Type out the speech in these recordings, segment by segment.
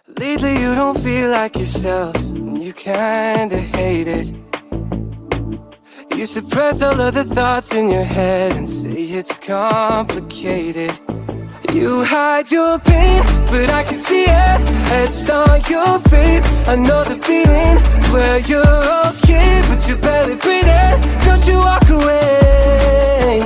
Lately you don't feel like yourself, and you kinda hate it. You suppress all of the thoughts in your head and say it's complicated. You hide your pain, but I can see it etched on your face. I know the feeling, swear you're okay, but you're barely breathing. Don't you walk away.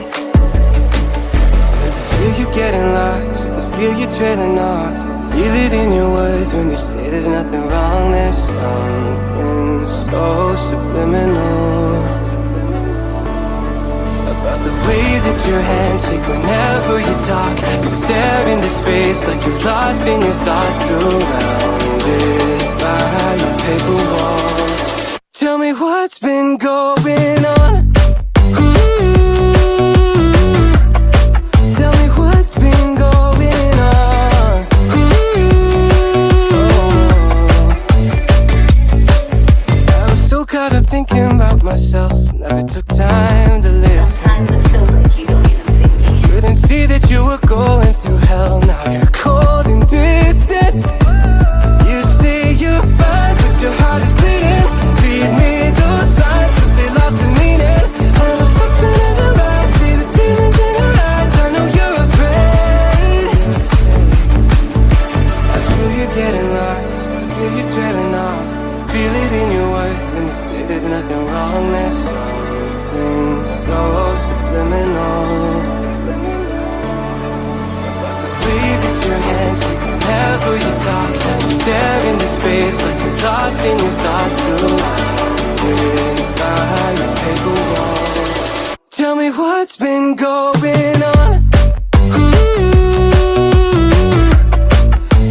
'Cause I feel you getting lost, I feel you trailing off. Feel it in your words when you say there's nothing wrong. There's something so subliminal about the way that your hands shake whenever you talk. You stare into space like you're lost in your thoughts, surrounded by your paper walls. Tell me what's been going on. Tell me what's been going on. I was so caught up thinking about myself, never took time to listen. Couldn't see that you were going through hell. Now you're cold and distant. You say you're fine, but your heart is bleeding. Feed me those signs, but they lost the meaning. I know something isn't right. See the demons in your eyes. I know you're afraid. I feel you getting lost, I feel you trailing off. Feel it in your words when you say there's nothing wrong. There's something so subliminal about the way that your hands shake whenever you talk. You stare into space like you're lost in your thoughts, surrounded by your paper walls. Tell me what's been going on.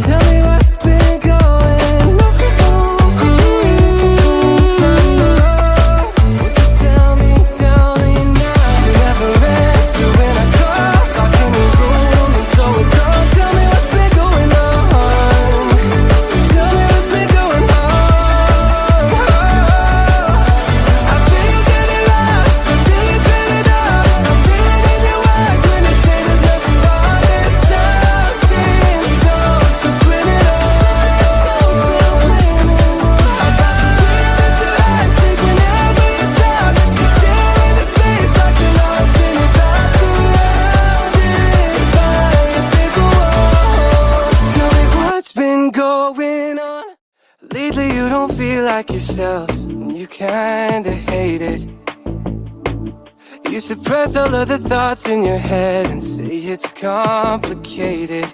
Tell me what's been going on. Won't you tell me now? You never answer when I call, locked in your room and so it don't. Tell me what's been going on. Tell me what's been going on. I feel you getting lost, I feel you trailing off. I feel it in your words when you say there's nothing wrong. There's something so subliminal. About the way that your hands shake whenever you talk. You stare into space like you're lost in your thoughts, surrounded by your paper walls. Tell me what's been going on. Lately you don't feel like yourself, and you kinda hate it. You suppress all of the thoughts in your head and say it's complicated.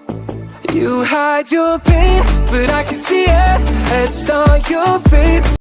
You hide your pain, but I can see it etched on your face.